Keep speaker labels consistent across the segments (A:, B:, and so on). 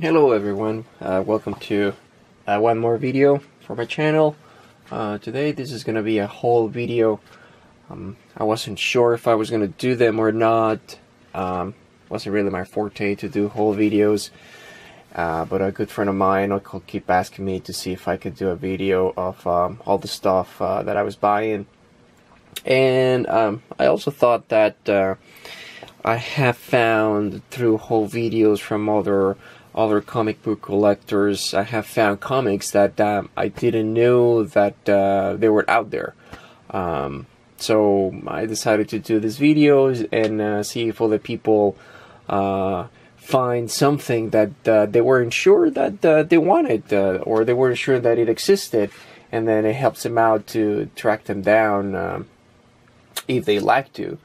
A: Hello everyone, welcome to one more video for my channel. Today this is gonna be a whole video. I wasn't sure if I was gonna do them or not. Wasn't really my forte to do whole videos, but a good friend of mine will keep asking me to see if I could do a video of all the stuff that I was buying. And I also thought that I have found through whole videos from other comic book collectors, I have found comics that I didn't know that they were out there. So I decided to do these videos and see if other people find something that they weren't sure that they wanted, or they weren't sure that it existed, and then it helps them out to track them down if they like to.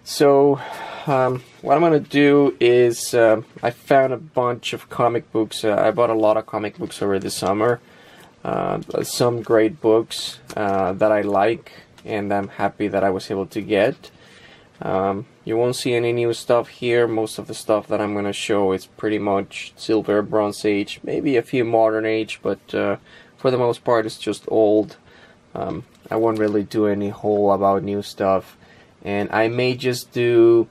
A: So what I'm gonna do is I found a bunch of comic books. I bought a lot of comic books over the summer. Some great books that I like and I'm happy that I was able to get. You won't see any new stuff here. Most of the stuff that I'm gonna show is pretty much Silver, Bronze Age, maybe a few Modern Age, but for the most part it's just old. I won't really do any whole about new stuff. And I may just do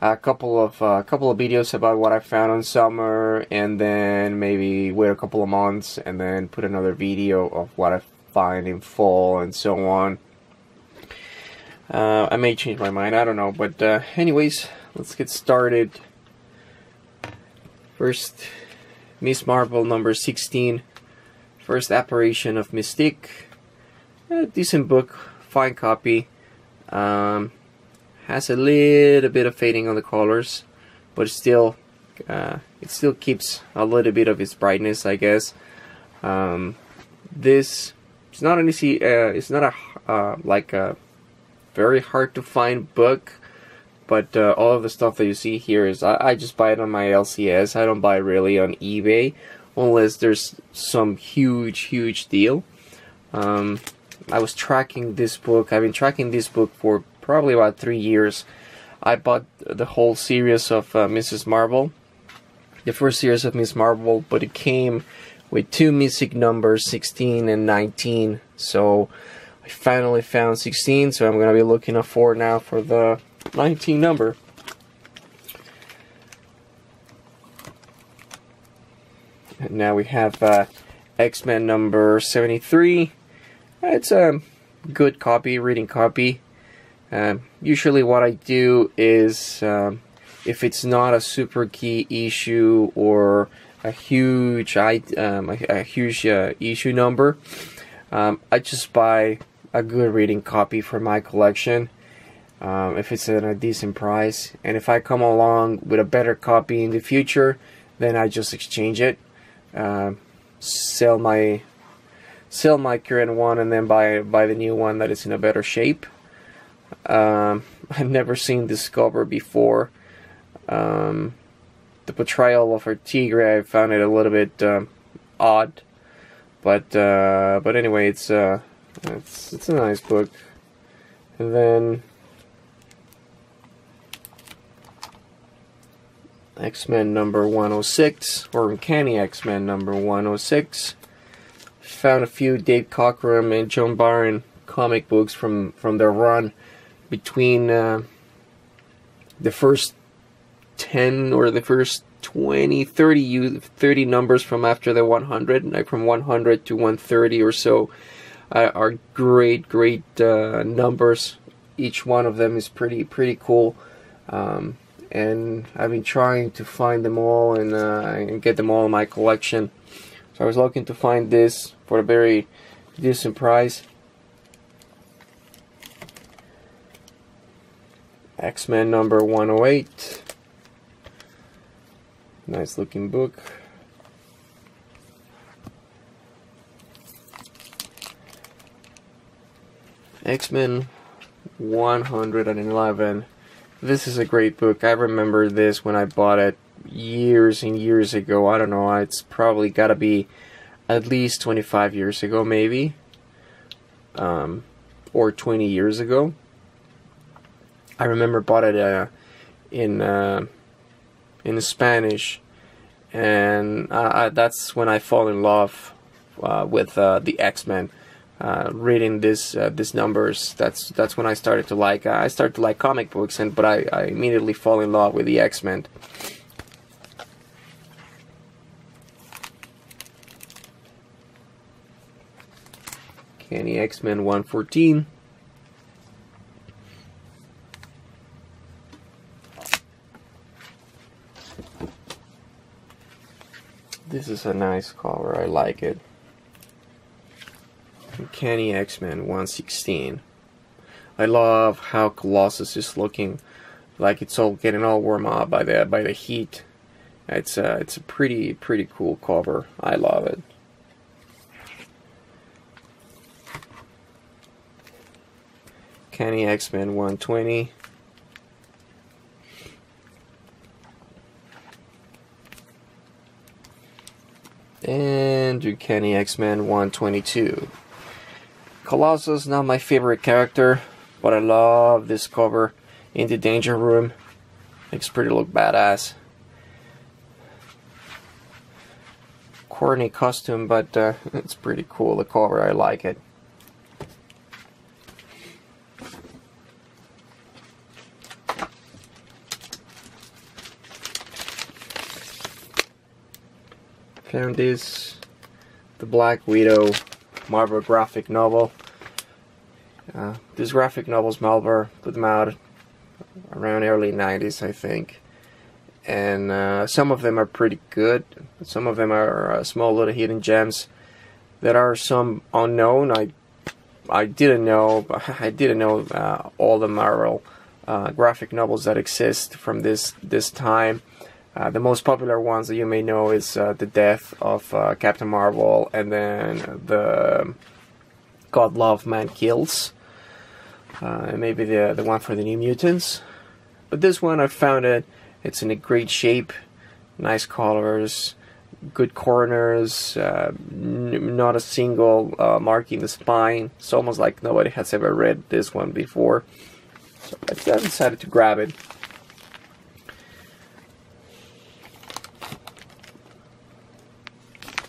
A: a couple of videos about what I found on summer, and then maybe wait a couple of months and then put another video of what I find in fall and so on. I may change my mind, I don't know, but anyways, let's get started. First, Ms. Marvel number 16, first apparition of Mystique. A decent book, fine copy. Has a little bit of fading on the colors, but it still keeps a little bit of its brightness, I guess. This it's not an easy, it's not a like a very hard to find book, but all of the stuff that you see here is I just buy it on my LCS. I don't buy really on eBay unless there's some huge deal. I was tracking this book. I've been tracking this book for probably about 3 years. I bought the whole series of Mrs. Marvel, the first series of Ms. Marvel, but it came with two Mystique numbers, 16 and 19. So I finally found 16, so I'm going to be looking for now for the 19 number. And now we have X-Men number 73. It's a good copy, reading copy. Usually what I do is if it's not a super key issue or a huge issue number, I just buy a good reading copy for my collection if it's at a decent price, and if I come along with a better copy in the future, then I just exchange it, sell my current one, and then buy the new one that is in a better shape. I've never seen this cover before. The portrayal of her tigre, I found it a little bit odd, but anyway, it's a nice book. And then X-Men number 106, or Uncanny X-Men number 106. Found a few Dave Cockrum and John Byrne comic books from their run between the first 10 or the first 20, 30 numbers from after the 100, like from 100 to 130 or so, are great numbers. Each one of them is pretty cool, and I've been trying to find them all and get them all in my collection. So I was looking to find this for a very decent price. X-Men number 108. Nice looking book. X-Men 111. This is a great book. I remember this when I bought it years and years ago. I don't know, it's probably gotta be at least 25 years ago, maybe, or 20 years ago. I remember bought it in Spanish, and that's when I fall in love with the X-Men. Reading these numbers, that's when I started to like comic books, but I immediately fall in love with the X-Men. Kenny X-Men 114. This is a nice cover, I like it. Kenny X-Men 116. I love how Colossus is looking like it's all getting all warm up by the heat. It's a pretty cool cover. I love it. Kenny X-Men 120. And Kenny X-Men 122. Colossus, not my favorite character, but I love this cover in the Danger Room. Makes pretty look badass. Corny costume, but it's pretty cool, the cover, I like it. Found this, the Black Widow Marvel graphic novel. These graphic novels, Marvel put them out around early 90s, I think. And some of them are pretty good. Some of them are small little hidden gems. There are some unknown. I didn't know all the Marvel graphic novels that exist from this time. The most popular ones that you may know is the death of Captain Marvel, and then the God Love Man Kills, and maybe the one for the New Mutants. But this one, I found it's in a great shape, nice colors, good corners, not a single mark in the spine. It's almost like nobody has ever read this one before. So I decided to grab it.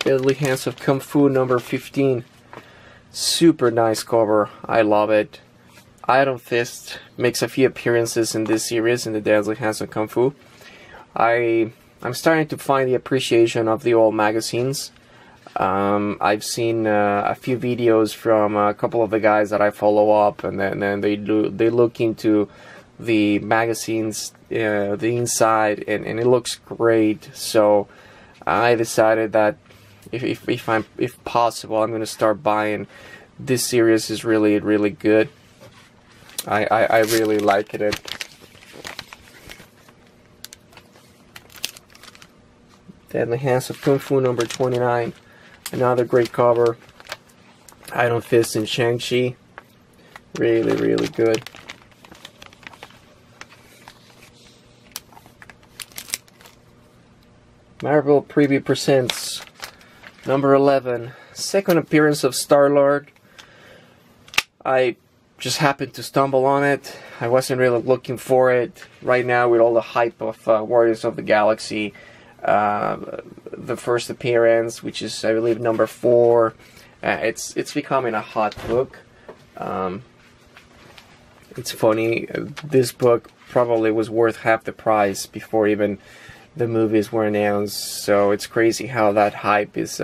A: Deadly Hands of Kung Fu number 15. Super nice cover. I love it. Iron Fist makes a few appearances in this series, in the Deadly Hands of Kung Fu. I'm starting to find the appreciation of the old magazines. I've seen a few videos from a couple of the guys that I follow up, and then they look into the magazines, the inside, and it looks great. So I decided that if possible, I'm going to start buying. This series is really good. I really like it. Deadly Hands of Kung Fu number 29. Another great cover. Iron Fist and Shang-Chi. Really good. Marvel Preview presents number 11. Second appearance of Star-Lord. I just happened to stumble on it. I wasn't really looking for it. Right now, with all the hype of Warriors of the Galaxy, the first appearance, which is, I believe, number 4, it's becoming a hot book. It's funny, this book probably was worth half the price before even the movies were announced, so it's crazy how that hype is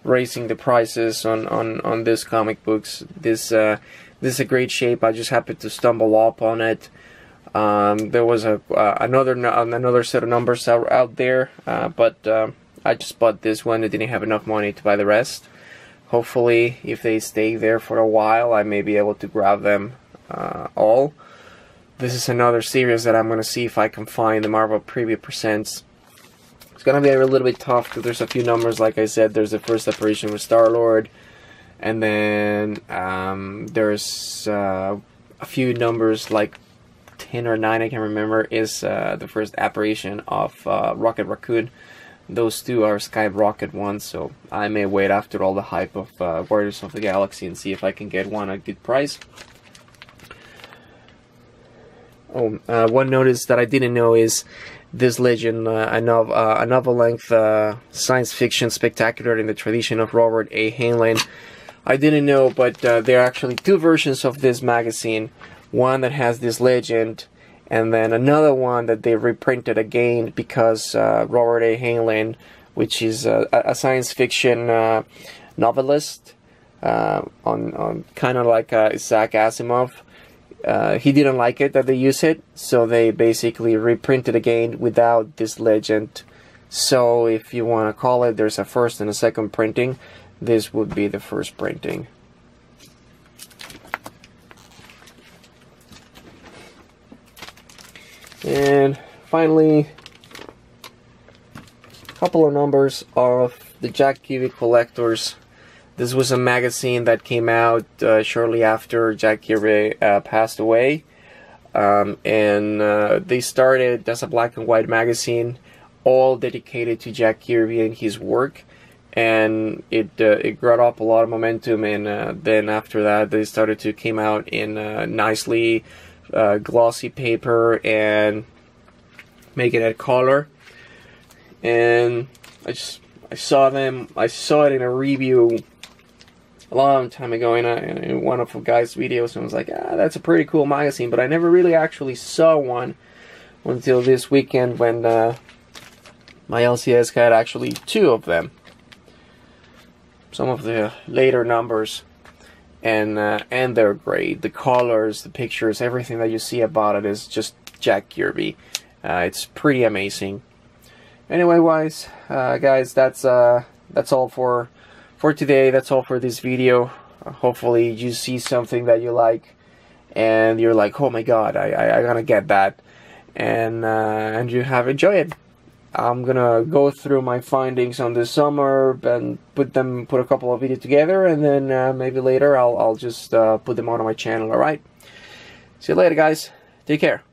A: raising the prices on these comic books. This is a great shape. I just happened to stumble up on it. There was another set of numbers out there, but I just bought this one. I didn't have enough money to buy the rest. Hopefully, if they stay there for a while, I may be able to grab them all. This is another series that I'm going to see if I can find. The Marvel Preview presents. It's going to be a little bit tough because there's a few numbers. Like I said, there's the first apparition with Star-Lord, and then there's a few numbers like 10 or 9, I can't remember, is the first apparition of Rocket Raccoon. Those two are skyrocket ones, so I may wait after all the hype of Warriors of the Galaxy and see if I can get one at a good price. Oh, one notice that I didn't know is this legend, a novel-length science fiction spectacular in the tradition of Robert A. Heinlein. I didn't know, but there are actually two versions of this magazine. One that has this legend, and then another one that they reprinted again because Robert A. Heinlein, which is a science fiction novelist, on kind of like Isaac Asimov, he didn't like it that they use it, so they basically reprinted again without this legend. So if you want to call it, there's a first and a second printing. This would be the first printing. And finally, a couple of numbers of the Jack Kirby Collectors. This was a magazine that came out shortly after Jack Kirby passed away. They started as a black and white magazine, all dedicated to Jack Kirby and his work. And it brought up a lot of momentum, and then after that they started to came out in nicely glossy paper and make it at color. And I saw it in a review a long time ago in one of the guys' videos, and I was like, that's a pretty cool magazine, but I never really actually saw one until this weekend when my LCS had actually two of them. Some of the later numbers, and they're great. The colors, the pictures, everything that you see about it is just Jack Kirby. It's pretty amazing. Anyway, guys, that's all for today. That's all for this video. Hopefully you see something that you like, and you're like, oh my god, I gotta get that, and you have enjoyed it. I'm gonna go through my findings on this summer and put a couple of videos together, and then maybe later I'll just put them on my channel. Alright, see you later, guys. Take care.